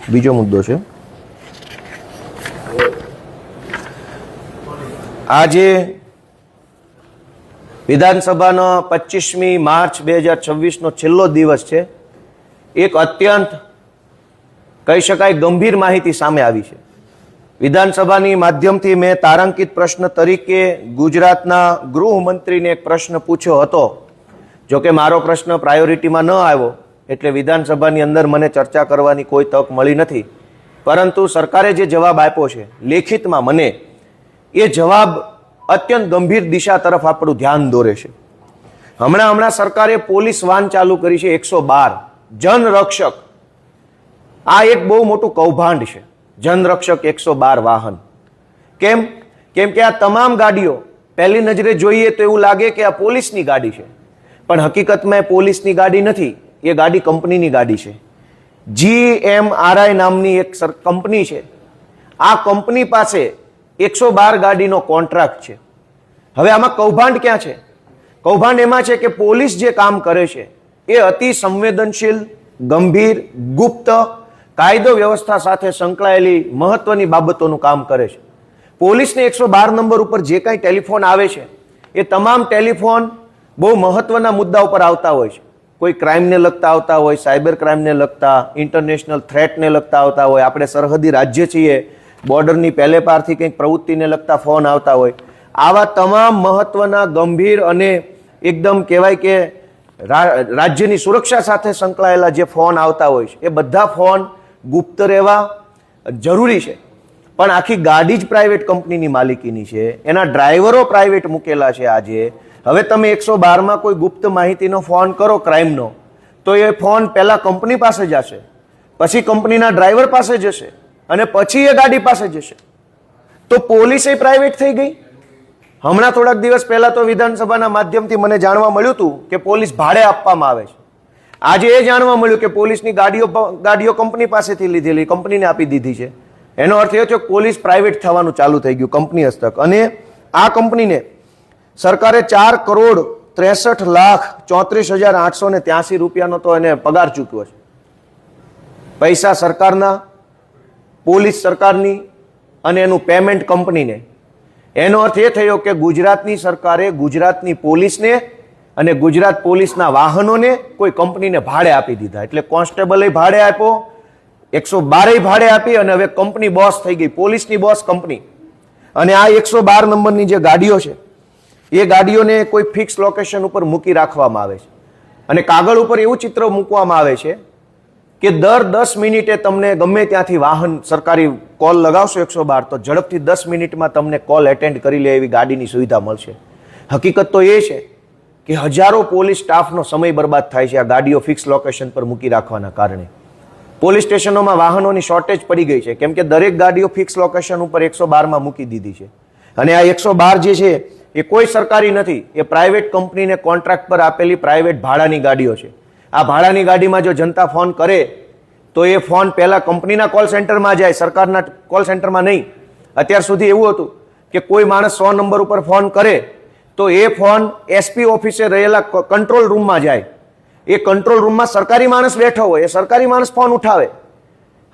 બીજો મુદ્દો છે, આજે વિધાનસભાનો 25મી માર્ચ 2026નો છેલ્લો દિવસ છે. એક અત્યંત કહી શકાય ગંભીર માહિતી સામે આવી છે. વિધાનસભાની માધ્યમથી મેં તારાંકિત પ્રશ્ન તરીકે ગુજરાતના ગૃહમંત્રીને એક પ્રશ્ન પૂછ્યો હતો. જોકે મારો પ્રશ્ન પ્રાયોરિટીમાં ન આવ્યો એટલે વિધાનસભાની અંદર મને ચર્ચા કરવાની કોઈ તક મળી નથી. પરંતુ સરકારે જે જવાબ આપ્યો છે લેખિતમાં, મને એ જવાબ અત્યંત ગંભીર દિશા તરફ આપણું ધ્યાન દોરે છે. હમણાં સરકારે પોલીસ વાન ચાલુ કરી છે 112 જનરક્ષક. આ એક બહુ મોટું કૌભાંડ છે, જનરક્ષક 112 વાહન. કેમ કે આ તમામ ગાડીઓ પહેલી નજરે જોઈએ તો એવું લાગે કે આ પોલીસની ગાડી છે, પણ હકીકતમાં એ પોલીસની ગાડી નથી, એ ગાડી કંપનીની ગાડી છે. GMRI નામની એક કંપની છે. આ કંપની પાસે 112 ગાડીનો કોન્ટ્રાક્ટ છે. હવે આમાં કૌભાંડ ક્યાં છે? કૌભાંડ એમાં છે કે પોલીસ જે કામ કરે છે એ અતિ સંવેદનશીલ, ગંભીર, ગુપ્ત, કાયદો વ્યવસ્થા સાથે સંકળાયેલી મહત્વની બાબતોનું કામ કરે છે. પોલીસને 112 નંબર ઉપર જે કાંઈ ટેલિફોન આવે છે એ તમામ ટેલિફોન બહુ મહત્વના મુદ્દા ઉપર આવતા હોય છે. કોઈ ક્રાઇમને લગતા આવતા હોય, સાયબર ક્રાઇમને લગતા, ઇન્ટરનેશનલ થ્રેટને લગતા આવતા હોય, આપણે સરહદી રાજ્ય છીએ, બોર્ડરની પહેલે પારથી કંઈક પ્રવૃત્તિને લગતા ફોન આવતા હોય. આવા તમામ મહત્વના, ગંભીર અને એકદમ કહેવાય કે રાજ્યની સુરક્ષા સાથે સંકળાયેલા જે ફોન આવતા હોય છે એ બધા ફોન ગુપ્ત રહેવા જરૂરી છે. પણ આખી ગાડી જ પ્રાઇવેટ કંપનીની માલિકીની છે, એના ડ્રાઈવરો પ્રાઇવેટ મૂકેલા છે. આજે હવે તમે 112માં કોઈ ગુપ્ત માહિતીનો ફોન કરો ક્રાઇમનો, તો એ ફોન પહેલા કંપની પાસે જશે, પછી કંપનીના ડ્રાઈવર પાસે જશે અને પછી એ ગાડી પાસે જશે. તો પોલીસ એ પ્રાઇવેટ થઈ ગઈ. હમણાં થોડાક દિવસ પહેલા તો વિધાનસભાના માધ્યમથી મને જાણવા મળ્યું હતું કે પોલીસ ભાડે આપવામાં આવે છે. આજે એ જાણવા મળ્યું કે પોલીસની ગાડીઓ કંપની પાસેથી લીધેલી, કંપનીને આપી દીધી છે. એનો અર્થ એ થયો કે પોલીસ પ્રાઇવેટ થવાનું ચાલુ થઈ ગયું, કંપની હસ્તક. અને આ કંપનીને સરકારે 4,63,34,883 રૂપિયાનો તો એને પગાર ચૂક્યો છે. પૈસા સરકારના, પોલીસ સરકારની અને એનું પેમેન્ટ કંપનીને. એનો અર્થ એ થયો કે ગુજરાતની સરકારે ગુજરાતની પોલીસને અને ગુજરાત પોલીસના વાહનોને કોઈ કંપનીને ભાડે આપી દીધા. એટલે કોન્સ્ટેબલે ભાડે આપ્યો, 112 ભાડે આપી અને હવે કંપની બોસ થઈ ગઈ, પોલીસની બોસ કંપની. અને આ 112 નંબરની જે ગાડીઓ છે એ ગાડીઓને કોઈ ફિક્સ લોકેશન ઉપર મૂકી રાખવામાં આવે છે. અને કાગળ ઉપર એવું ચિત્ર મૂકવામાં આવે છે કે દર 10 મિનિટે તમને ગમે ત્યાંથી વાહન સરકારી કોલ લગાવશો 112 તો ઝડપથી 10 મિનિટમાં તમને કોલ એટેન્ડ કરી લે એવી ગાડીની સુવિધા મળશે. હકીકત તો એ છે કે હજારો પોલીસ સ્ટાફનો સમય બરબાદ થાય છે આ ગાડીઓ ફિક્સ લોકેશન પર મૂકી રાખવાના કારણે. પોલીસ સ્ટેશનોમાં વાહનોની શોર્ટેજ પડી ગઈ છે, કેમ કે દરેક ગાડીઓ ફિક્સ લોકેશન ઉપર 112માં મૂકી દીધી છે. અને આ 112 જે છે એ કોઈ સરકારી નથી, એ પ્રાઇવેટ કંપનીને કોન્ટ્રાક્ટ પર આપેલી પ્રાઇવેટ ભાડાની ગાડીઓ છે. આ ભાડાની ગાડીમાં જો જનતા ફોન કરે તો એ ફોન પહેલા કંપનીના કોલ સેન્ટરમાં જાય, સરકારના કોલ સેન્ટરમાં નહીં. અત્યાર સુધી એવું હતું કે કોઈ માણસ 100 નંબર ઉપર ફોન કરે તો એ ફોન SP ઓફિસે રહેલા કંટ્રોલ રૂમમાં જાય. એ કંટ્રોલ રૂમમાં સરકારી માણસ બેઠો હોય, એ સરકારી માણસ ફોન ઉઠાવે.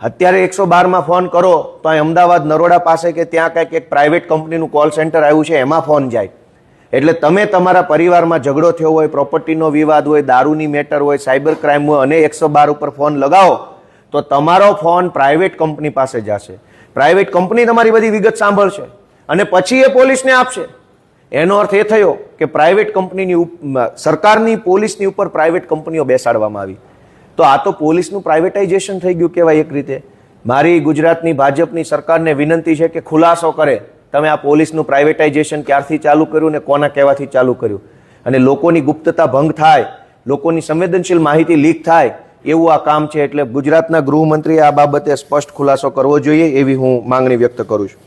અત્યારે 112માં ફોન કરો તો અહીં અમદાવાદ નરોડા પાસે કે ત્યાં કંઈક એક પ્રાઇવેટ કંપનીનું કોલ સેન્ટર આવ્યું છે, એમાં ફોન જાય. એટલે તમે તમારા પરિવારમાં ઝઘડો થયો હોય, પ્રોપર્ટીનો વિવાદ હોય, દારૂની મેટર હોય, સાયબર ક્રાઇમ હોય અને 112 ઉપર ફોન લગાવો તો તમારો ફોન પ્રાઇવેટ કંપની પાસે જશે. પ્રાઇવેટ કંપની તમારી બધી વિગત સાંભળશે અને પછી એ પોલીસને આપશે. એનો અર્થ એ થયો કે પ્રાઇવેટ કંપનીની, સરકારની પોલીસની ઉપર પ્રાઇવેટ કંપનીઓ બેસાડવામાં આવી. તો આ તો પોલીસનું પ્રાઇવેટાઇઝેશન થઈ ગયું કહેવાય એક રીતે. મારી ગુજરાતની ભાજપની સરકારને વિનંતી છે કે ખુલાસો કરે, તમે આ પોલીસનું પ્રાઇવેટાઇઝેશન ક્યારથી ચાલુ કર્યું ને કોના કહેવાથી ચાલુ કર્યું. અને લોકોની ગુપ્તતા ભંગ થાય, લોકોની સંવેદનશીલ માહિતી લીક થાય એવું આ કામ છે. એટલે ગુજરાતના ગૃહમંત્રીએ આ બાબતે સ્પષ્ટ ખુલાસો કરવો જોઈએ એવી હું માંગણી વ્યક્ત કરું છું.